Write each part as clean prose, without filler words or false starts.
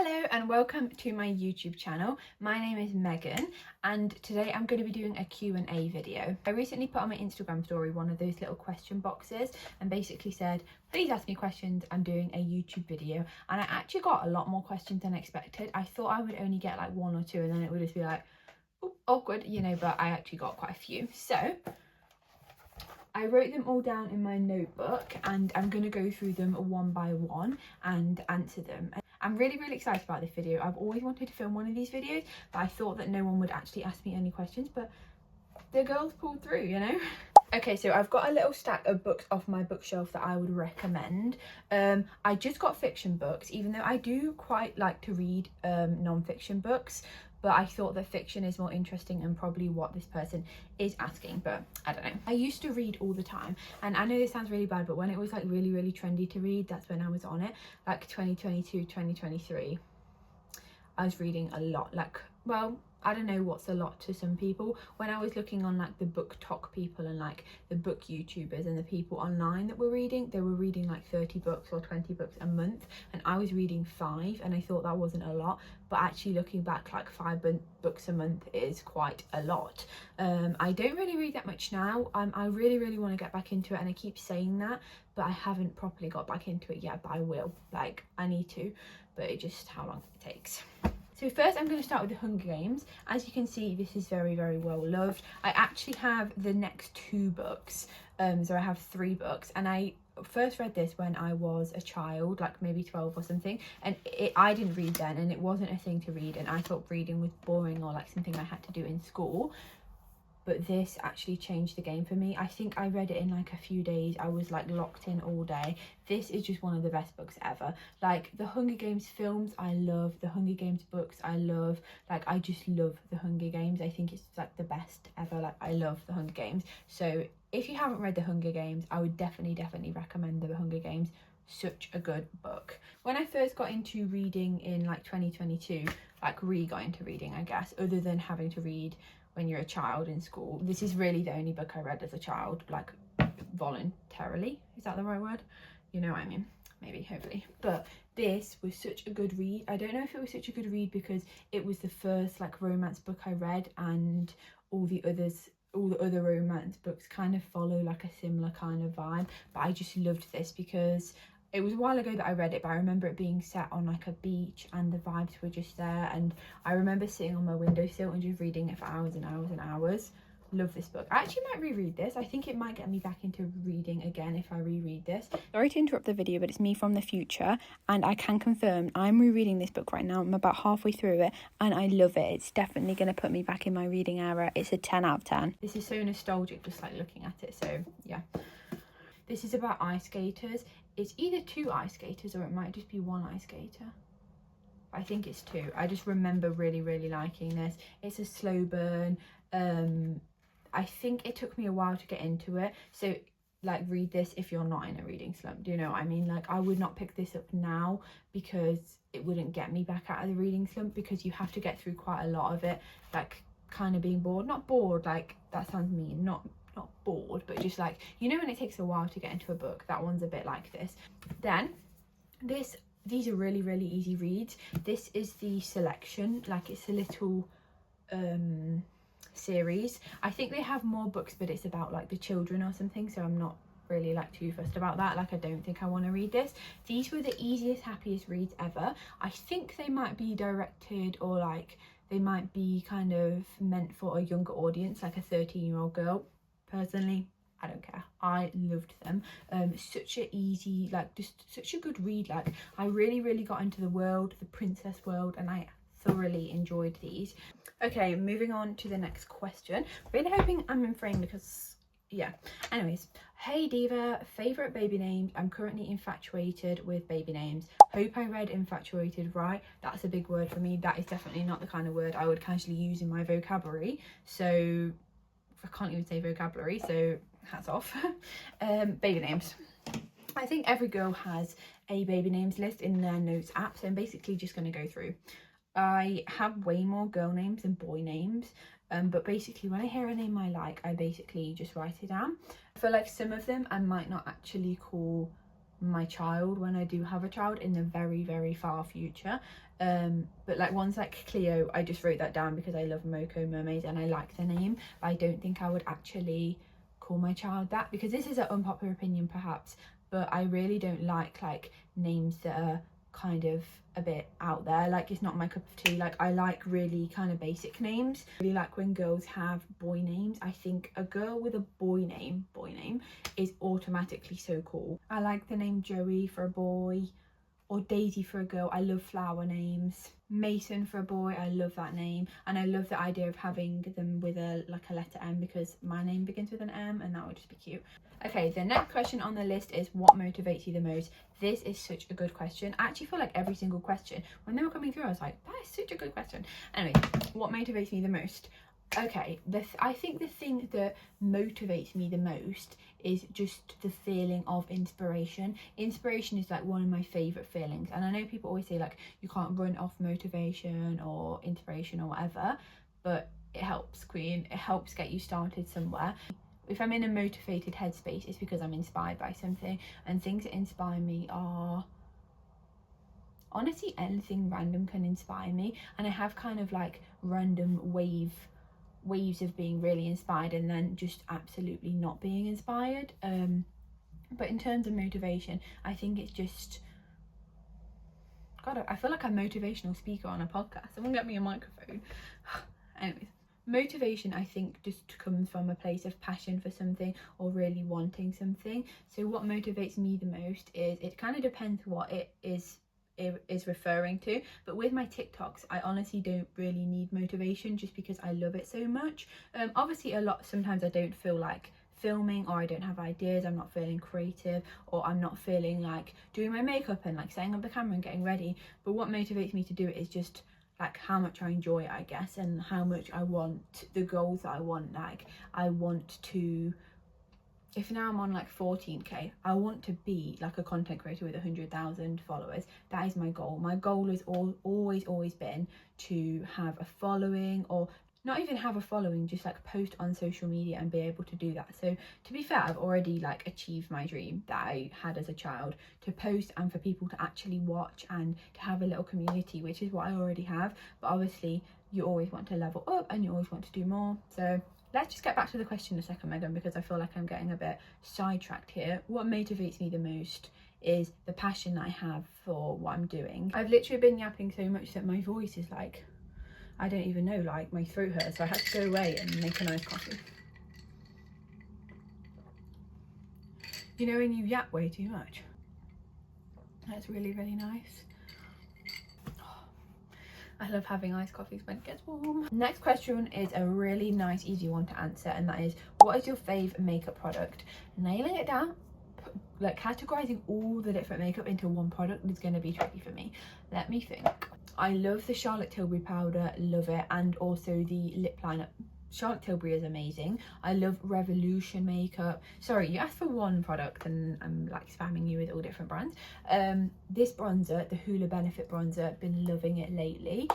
Hello and welcome to my YouTube channel. My name is Megan and today I'm going to be doing a Q&A video. I recently put on my Instagram story one of those little question boxes and basically said, please ask me questions, I'm doing a YouTube video, and I actually got a lot more questions than expected. I thought I would only get like one or two and then it would just be like, oh, awkward, you know, but I actually got quite a few. So I wrote them all down in my notebook and I'm going to go through them one by one and answer them. I'm really excited about this video. I've always wanted to film one of these videos, but I thought that no one would actually ask me any questions, but the girls pulled through, you know. Okay, so I've got a little stack of books off my bookshelf that I would recommend. I just got fiction books, even though I do quite like to read non-fiction books, but I thought that fiction is more interesting and probably what this person is asking, but I don't know. I used to read all the time, and I know this sounds really bad, but when it was like really trendy to read, that's when I was on it, like 2022, 2023. I was reading a lot, like, well, I don't know what's a lot to some people. When I was looking on like the BookTok people and like the book YouTubers and the people online that were reading, they were reading like 30 books or 20 books a month, and I was reading 5, and I thought that wasn't a lot, but actually looking back, like 5 books a month is quite a lot. I don't really read that much now. I really want to get back into it, and I keep saying that, but I haven't properly got back into it yet, but I will. Like, I need to, but it's just how long it takes. So first I'm going to start with The Hunger Games. As you can see, this is very well loved. I actually have the next 2 books, so I have 3 books, and I first read this when I was a child, like maybe 12 or something, and I didn't read then, and it wasn't a thing to read, and I thought reading was boring or like something I had to do in school. But this actually changed the game for me. I think I read it in like a few days. I was like locked in all day. This is just one of the best books ever. Like the Hunger Games films, I love. The Hunger Games books, I love. Like, I just love the Hunger Games. I think it's like the best ever. Like, I love the Hunger Games. So if you haven't read the Hunger Games, I would definitely recommend the Hunger Games. Such a good book. When I first got into reading in like 2022, like got into reading, I guess, other than having to read when you're a child in school, this is really the only book I read as a child, like voluntarily. Is that the right word? You know what I mean, maybe, hopefully. But this was such a good read. I don't know if it was such a good read because it was the first like romance book I read, and all the other romance books kind of follow like a similar kind of vibe, but I just loved this because it was a while ago that I read it, but I remember it being set on like a beach and the vibes were just there, and I remember sitting on my windowsill and just reading it for hours and hours. Love this book. I actually might reread this. I think it might get me back into reading again if I reread this. Sorry to interrupt the video, but it's me from the future, and I can confirm I'm rereading this book right now. I'm about halfway through it and I love it. It's definitely going to put me back in my reading era. It's a 10 out of 10. This is so nostalgic just like looking at it, so yeah. This is about ice skaters. It's either 2 ice skaters or it might just be 1 ice skater. I think it's 2. I just remember really liking this. It's a slow burn. I think it took me a while to get into it. So like, read this if you're not in a reading slump. Do you know what I mean? Like, I would not pick this up now because it wouldn't get me back out of the reading slump, because you have to get through quite a lot of it. Like, kind of being bored. Not bored, like that sounds mean. Not bored, but just like, you know, when it takes a while to get into a book, that one's a bit like this. Then these are really easy reads. This is the selection, like it's a little series. I think they have more books, but it's about like the children or something, so I'm not really like too fussed about that. Like, I don't think I want to read this. These were the easiest, happiest reads ever. I think they might be directed, or like they might be kind of meant for a younger audience, like a 13-year-old girl. Personally, I don't care. I loved them. Such a easy, like, just such a good read. Like, I really got into the world, the princess world, and I thoroughly enjoyed these. Okay, moving on to the next question. Really hoping I'm in frame because, yeah. Anyways, hey Diva, favourite baby names? I'm currently infatuated with baby names. Hope I read infatuated right. That's a big word for me. That is definitely not the kind of word I would casually use in my vocabulary. So I can't even say vocabulary, so hats off. Baby names. I think every girl has a baby names list in their notes app, so I'm basically just going to go through. I have way more girl names than boy names, but basically when I hear a name I like, I basically just write it down. For like some of them I might not actually call my child when I do have a child in the very, very far future. But like ones like Cleo, I just wrote that down because I love Moko Mermaids and I like the name, but I don't think I would actually call my child that, because this is an unpopular opinion perhaps, but I really don't like names that are kind of a bit out there. Like, it's not my cup of tea. Like, I like really kind of basic names. I really like when girls have boy names. I think a girl with a boy name is automatically so cool. I like the name Joey for a boy, or Daisy for a girl. I love flower names. Mason for a boy, I love that name, and I love the idea of having them with a letter M, because my name begins with an M and that would just be cute. Okay, the next question on the list is, what motivates you the most? This is such a good question. I actually feel like every single question, when they were coming through, I was like, that is such a good question. Anyway, what motivates me the most? Okay, I think the thing that motivates me the most is just the feeling of inspiration. Inspiration is like one of my favorite feelings, and I know people always say like you can't run off motivation or inspiration or whatever, but it helps, queen. It helps get you started somewhere. If I'm in a motivated headspace, it's because I'm inspired by something, and things that inspire me are, honestly, anything random can inspire me, and I have kind of like random waves of being really inspired and then just absolutely not being inspired. But in terms of motivation, I think it's just, God, I feel like I'm a motivational speaker on a podcast. Someone get me a microphone. Anyways, motivation, I think, just comes from a place of passion for something or really wanting something. So what motivates me the most is, it kind of depends what it is referring to, but with my TikToks, I honestly don't really need motivation, just because I love it so much. Obviously sometimes I don't feel like filming, or I don't have ideas, I'm not feeling creative, or I'm not feeling like doing my makeup and like setting up the camera and getting ready. But what motivates me to do it is just like how much I enjoy it, I guess, and how much I want the goals that I want. Like, I want to, if now I'm on like 14k, I want to be like a content creator with 100,000 followers. That is my goal. My goal has always been to have a following, or not even have a following, just like post on social media and be able to do that. So to be fair, I've already like achieved my dream that I had as a child, to post and for people to actually watch and to have a little community, which is what I already have. But obviously you always want to level up and you always want to do more. So let's just get back to the question in a second, Megan, because I feel like I'm getting a bit sidetracked here. What motivates me the most is the passion that I have for what I'm doing. I've literally been yapping so much that my voice is like, I don't even know, like my throat hurts, so I had to go away and make a nice coffee. You know when you yap way too much? That's really, really nice. I love having iced coffees when it gets warm. Next question is a really nice, easy one to answer, and that is, what is your fave makeup product? Nailing it down, like categorizing all the different makeup into one product is going to be tricky for me. Let me think. I love the Charlotte Tilbury powder, love it, and also the lip liner. Charlotte Tilbury is amazing. I love Revolution makeup. Sorry, you asked for one product and I'm like spamming you with all different brands. This bronzer, the Hoola Benefit bronzer, been loving it lately.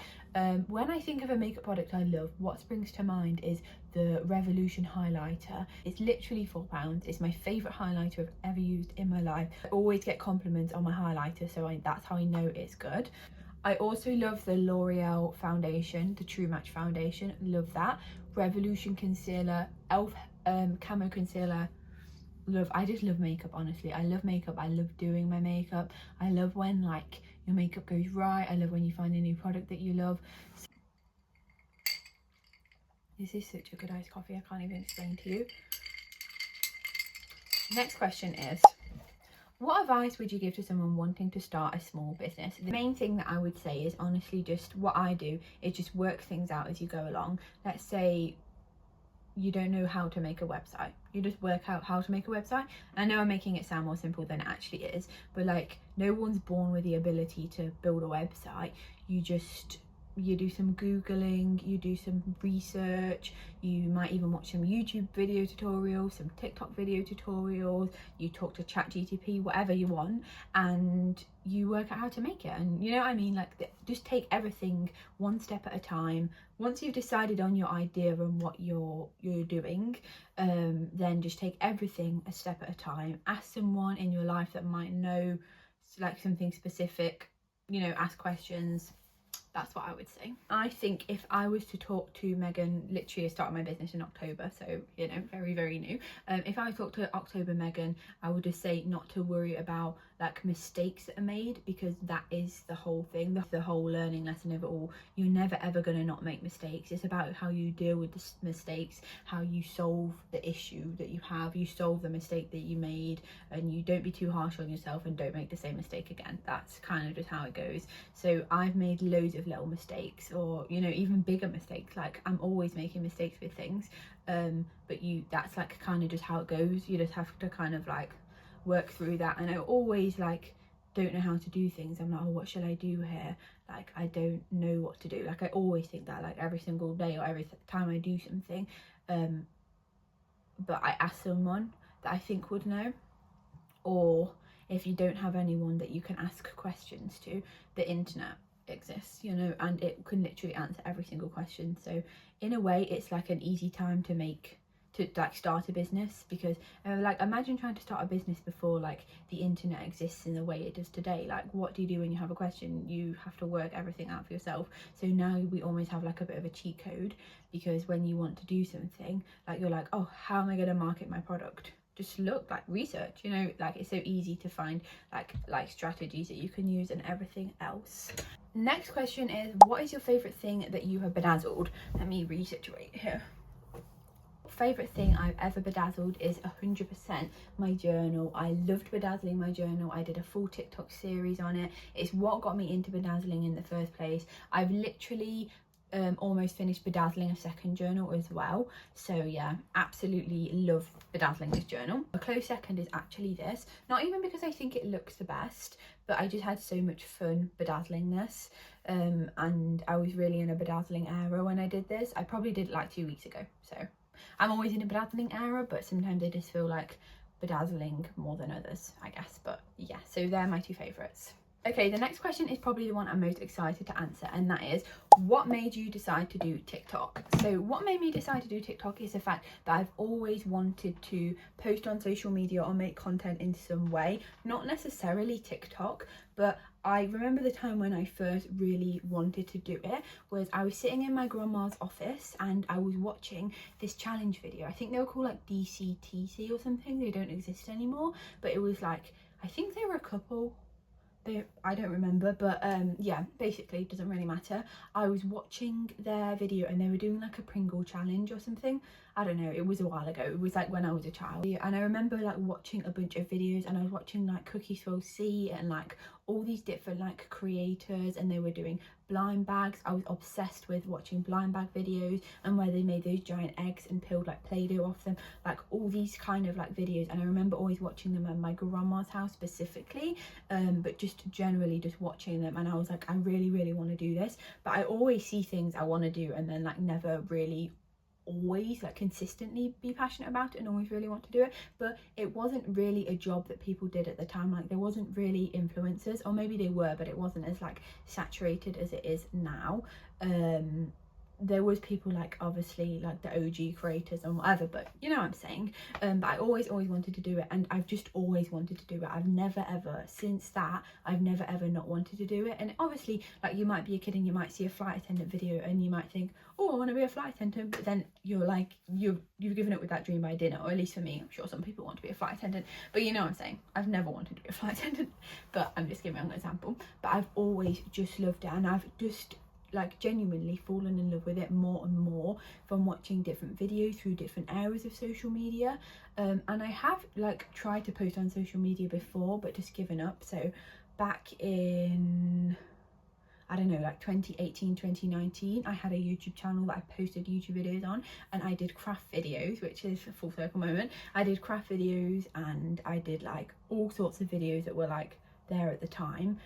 When I think of a makeup product I love, what springs to mind is the Revolution highlighter. It's literally £4. It's my favourite highlighter I've ever used in my life. I always get compliments on my highlighter, so that's how I know it's good. I also love the L'Oreal foundation, the True Match foundation, love that. Revolution concealer, e.l.f. camo concealer, I just love makeup, honestly. I love makeup, I love doing my makeup. I love when like your makeup goes right. I love when you find a new product that you love. This is such a good iced coffee, I can't even explain to you. Next question is, what advice would you give to someone wanting to start a small business? The main thing that I would say is honestly just what I do is just work things out as you go along. Let's say you don't know how to make a website. You just work out how to make a website. I know I'm making it sound more simple than it actually is, but like no one's born with the ability to build a website. You just you do some Googling, you do some research, you might even watch some YouTube video tutorials, some TikTok video tutorials, you talk to ChatGPT, whatever you want, and you work out how to make it. And you know what I mean, like just take everything one step at a time. Once you've decided on your idea and what you're doing, then just take everything a step at a time. Ask someone in your life that might know like something specific, you know, ask questions. That's what I would say. I think if I was to talk to Megan, literally I started my business in October, so you know, very, very new. If I talked to October Megan, I would just say not to worry about like mistakes that are made, because that is the whole thing, the whole learning lesson of it all. You're never ever going to not make mistakes. It's about how you deal with the mistakes, how you solve the issue that you have, you solve the mistake that you made, and you don't be too harsh on yourself and don't make the same mistake again. That's kind of just how it goes. So I've made loads of little mistakes, or you know, even bigger mistakes. Like I'm always making mistakes with things, but that's like kind of just how it goes. You just have to kind of like work through that. And I always like don't know how to do things. I'm like, oh, what should I do here? Like I don't know what to do. Like I always think that, like every single day or every time I do something, but I ask someone that I think would know. Or if you don't have anyone that you can ask questions to, the internet exists, you know, and it can literally answer every single question. So in a way it's like an easy time to like start a business, because like imagine trying to start a business before like the internet exists in the way it does today. Like what do you do when you have a question? You have to work everything out for yourself. So now we almost have like a bit of a cheat code, because when you want to do something, like you're like, oh, how am I going to market my product? Just look, like research, you know, like it's so easy to find like strategies that you can use and everything else. Next question is, what is your favorite thing that you have bedazzled? Let me resituate here. Favorite thing I've ever bedazzled is 100% my journal. I loved bedazzling my journal. I did a full TikTok series on it. It's what got me into bedazzling in the first place. I've literally almost finished bedazzling a second journal as well. So yeah, absolutely love bedazzling this journal. A close second is actually this, not even because I think it looks the best, but I just had so much fun bedazzling this, and I was really in a bedazzling era when I did this. I probably did it like 2 weeks ago, so I'm always in a bedazzling era, but sometimes I just feel like bedazzling more than others, I guess. But yeah, so they're my two favourites. Okay, the next question is probably the one I'm most excited to answer, and that is, what made you decide to do TikTok? So what made me decide to do TikTok is the fact that I've always wanted to post on social media or make content in some way, not necessarily TikTok, but I remember the time when I first really wanted to do it was I was sitting in my grandma's office and I was watching this challenge video. I think they were called like DCTC or something. They don't exist anymore, but it was like, I think they were a couple. I don't remember, but yeah, basically it doesn't really matter. I was watching their video and they were doing like a Pringle challenge or something. I don't know, it was a while ago. It was like when I was a child, and I remember like watching a bunch of videos, and I was watching like Cookie Swirl C and like all these different like creators, and they were doing blind bags. I was obsessed with watching blind bag videos and where they made those giant eggs and peeled like Play-Doh off them, like all these kind of like videos. And I remember always watching them at my grandma's house specifically, but just generally just watching them, and I was like, I really, really want to do this. But I always see things I want to do and then like never really always like consistently be passionate about it and always really want to do it. But it wasn't really a job that people did at the time. Like there wasn't really influencers, or maybe they were, but it wasn't as like saturated as it is now. There was people like obviously like the OG creators and whatever, but you know what I'm saying. But I always wanted to do it, and I've just always wanted to do it. I've never ever, since that, I've never ever not wanted to do it. And obviously like you might be a kid and you might see a flight attendant video and you might think, oh, I want to be a flight attendant, but then you're like, you've given up with that dream by dinner. Or at least for me, I'm sure some people want to be a flight attendant, but you know what I'm saying, I've never wanted to be a flight attendant, but I'm just giving an example. But I've always just loved it, and I've just like genuinely fallen in love with it more and more from watching different videos through different areas of social media. And I have like tried to post on social media before, but just given up. So back in, I don't know, like 2018, 2019, I had a YouTube channel that I posted YouTube videos on, and I did craft videos, which is a full circle moment. I did craft videos and I did like all sorts of videos that were like there at the time.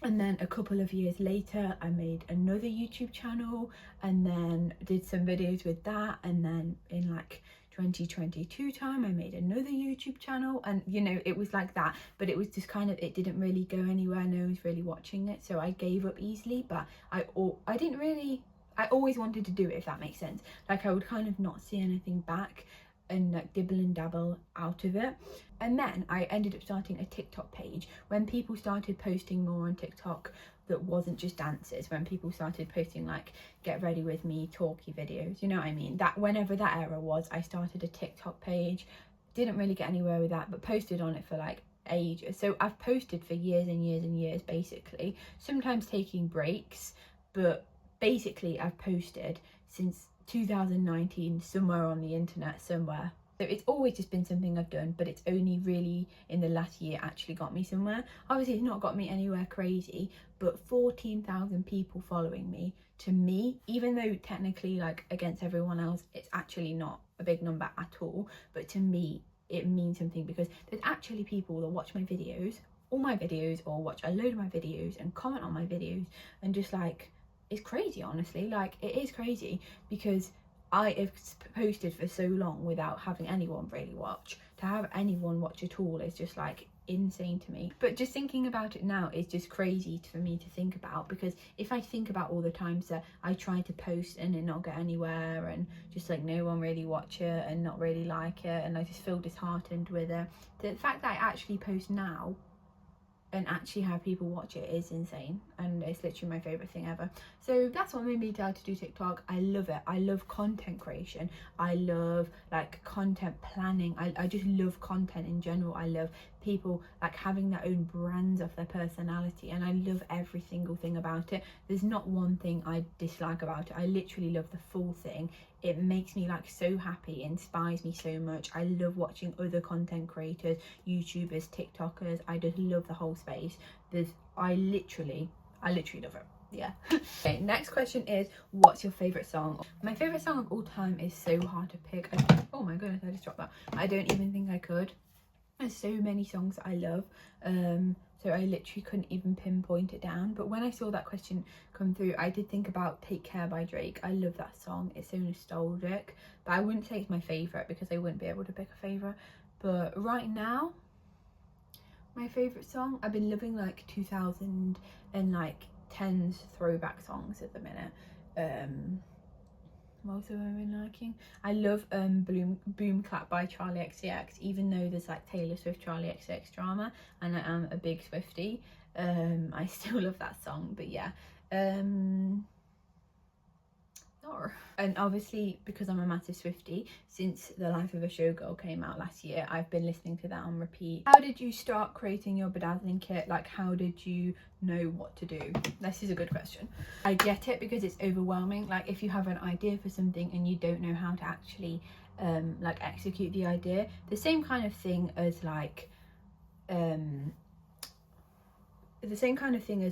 And then a couple of years later I made another YouTube channel and then did some videos with that, and then in like 2022 time I made another YouTube channel, and you know, it was like that, but it was just kind of, it didn't really go anywhere, no one was really watching it, so I gave up easily. But I always wanted to do it, if that makes sense. Like I would kind of not see anything back and like dibble and dabble out of it. And then I ended up starting a TikTok page when people started posting more on TikTok that wasn't just dances, when people started posting like get ready with me talky videos, you know what I mean, that whenever that era was, I started a TikTok page. Didn't really get anywhere with that, but posted on it for like ages. So I've posted for years and years and years, basically, sometimes taking breaks, but basically I've posted since 2019 somewhere on the internet somewhere. So it's always just been something I've done, but it's only really in the last year actually got me somewhere. Obviously it's not got me anywhere crazy, but 14,000 people following me, to me, even though technically like against everyone else it's actually not a big number at all, but to me it means something, because there's actually people that watch my videos, all my videos, or watch a load of my videos and comment on my videos, and just like, it's crazy, honestly. Like it is crazy, because I have posted for so long without having anyone really watch. To have anyone watch at all is just like insane to me. But just thinking about it now is just crazy for me to think about, because if I think about all the times that I try to post and it not get anywhere, and just like no one really watch it and not really like it, and I just feel disheartened with it, the fact that I actually post now and actually have people watch it is insane, and it's literally my favorite thing ever. So that's what made me decide to do TikTok. I love it. I love content creation. I love like content planning. I just love content in general. I love people like having their own brands of their personality, and I love every single thing about it. There's not one thing I dislike about it. I literally love the full thing. It makes me like so happy, inspires me so much. I love watching other content creators, YouTubers, TikTokers. I just love the whole space. I literally love it. Yeah. Okay, next question is, what's your favorite song? My favorite song of all time is so hard to pick. Oh my goodness, I just dropped that. I don't even think I could. There's so many songs that I love, so I literally couldn't even pinpoint it down. But when I saw that question come through, I did think about Take Care by Drake. I love that song, it's so nostalgic, but I wouldn't say it's my favourite because I wouldn't be able to pick a favourite. But right now, my favourite song, I've been loving like 2000 and like 10s throwback songs at the minute. Most of them I've been liking. I love Boom Clap by Charlie XCX, even though there's like Taylor Swift Charlie XCX drama and I am a big Swiftie. I still love that song, but yeah. And obviously, because I'm a massive Swiftie, since The Life of a Showgirl came out last year, I've been listening to that on repeat. How did you start creating your bedazzling kit? Like, how did you know what to do? This is a good question. I get it, because it's overwhelming. Like, if you have an idea for something and you don't know how to actually like execute the idea, the same kind of thing as like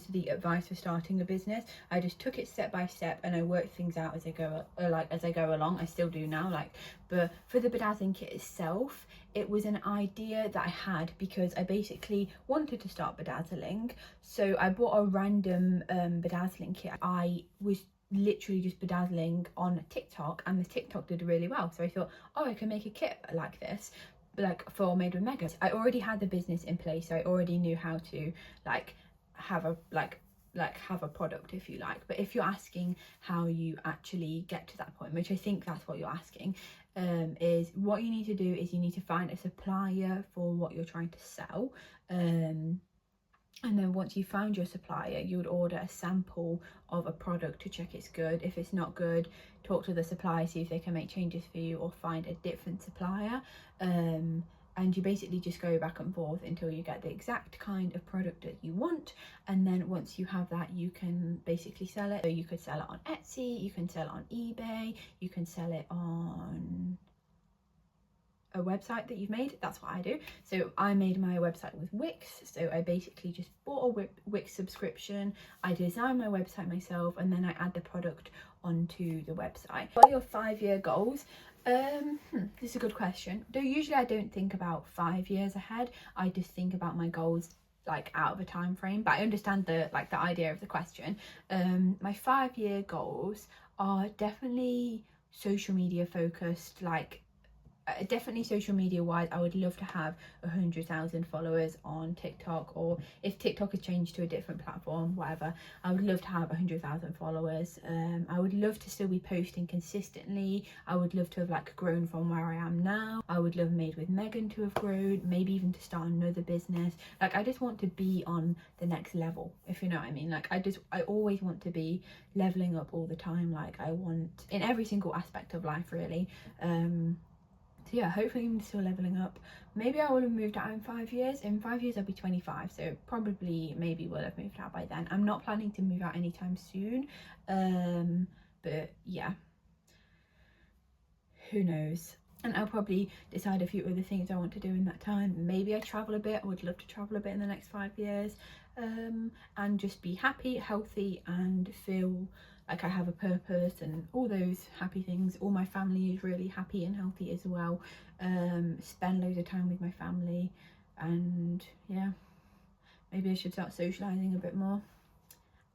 the advice for starting a business. I just took it step by step and I worked things out as I go along. I still do now, like. But for the bedazzling kit itself, it was an idea that I had because I basically wanted to start bedazzling. So I bought a random bedazzling kit. I was literally just bedazzling on TikTok, and the TikTok did really well. So I thought, oh, I can make a kit like this, like for Made with Megan. I already had the business in place, so I already knew how to like have a product, if you like. But if you're asking how you actually get to that point, which I think that's what you're asking, is what you need to do is you need to find a supplier for what you're trying to sell, and then once you found your supplier, you would order a sample of a product to check it's good. If it's not good, talk to the supplier, see if they can make changes for you, or find a different supplier. And you basically just go back and forth until you get the exact kind of product that you want. And then once you have that, you can basically sell it. So you could sell it on Etsy, you can sell it on eBay, you can sell it on a website that you've made. That's what I do. So I made my website with Wix, so I basically just bought a Wix subscription, I designed my website myself, and then I add the product onto the website. What are your 5-year goals? This is a good question. Though usually I don't think about 5 years ahead, I just think about my goals like out of a time frame, but I understand the idea of the question. My 5-year goals are definitely social media focused, like definitely social media wise. I would love to have 100,000 followers on TikTok, or if TikTok has changed to a different platform, whatever, I would love to have 100,000 followers. I would love to still be posting consistently. I would love to have like grown from where I am now. I would love Made with Megan to have grown, maybe even to start another business. Like I just want to be on the next level, if you know what I mean. Like I always want to be leveling up all the time. Like I want in every single aspect of life, really. So yeah, hopefully I'm still leveling up. Maybe I will have moved out in 5 years. In 5 years I'll be 25, so probably maybe will have moved out by then. I'm not planning to move out anytime soon, but yeah, who knows. And I'll probably decide a few other things I want to do in that time. Maybe I travel a bit. I would love to travel a bit in the next 5 years, and just be happy, healthy, and feel like I have a purpose and all those happy things. All my family is really happy and healthy as well. Spend loads of time with my family, and yeah, maybe I should start socializing a bit more.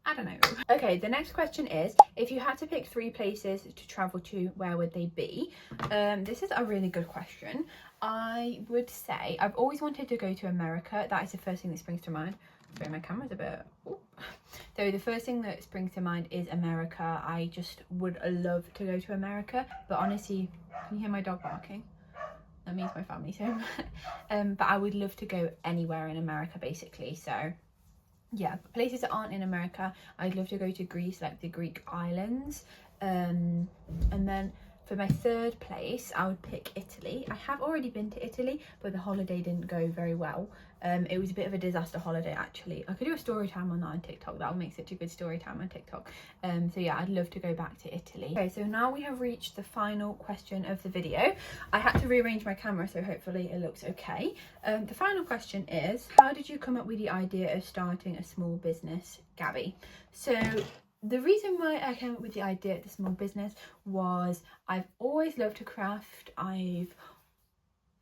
I don't know. Okay, the next question is, if you had to pick 3 places to travel to, where would they be? This is a really good question. I would say I've always wanted to go to America. That is the first thing that springs to mind. Sorry, my camera's a bit... Ooh. So the first thing that springs to mind is America. I just would love to go to America, but honestly, can you hear my dog barking? That means my family's home. But I would love to go anywhere in America, basically. So yeah, places that aren't in America, I'd love to go to Greece, like the Greek islands. And then for my 3rd place, I would pick Italy. I have already been to Italy, but the holiday didn't go very well. It was a bit of a disaster holiday, actually. I could do a story time on that on TikTok. That would make such a good story time on TikTok. So yeah, I'd love to go back to Italy. Okay, so now we have reached the final question of the video. I had to rearrange my camera, so hopefully it looks okay. The final question is, how did you come up with the idea of starting a small business, Gabby? So the reason why I came up with the idea of the small business was I've always loved to craft. I've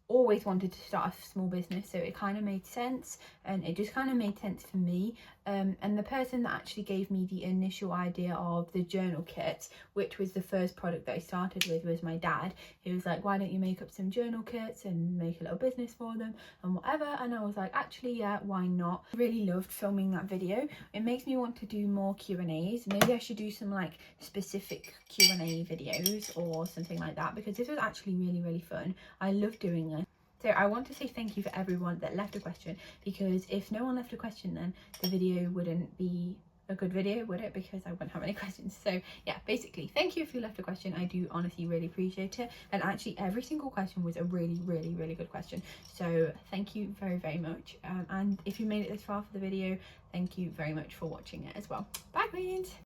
always wanted to start a small business, so it kind of made sense, and it just kind of made sense for me. And the person that actually gave me the initial idea of the journal kit, which was the first product that I started with, was my dad. He was like, why don't you make up some journal kits and make a little business for them and whatever. And I was like, actually, yeah, why not? I really loved filming that video. It makes me want to do more Q&As. Maybe I should do some like specific Q&A videos or something like that, because this was actually really, really fun. I love doing this. So I want to say thank you for everyone that left a question, because if no one left a question, then the video wouldn't be a good video, would it? Because I wouldn't have any questions. So yeah, basically, thank you if you left a question. I do honestly really appreciate it. And actually every single question was a really, really, really good question. So thank you very, very much. And if you made it this far for the video, thank you very much for watching it as well. Bye, queens.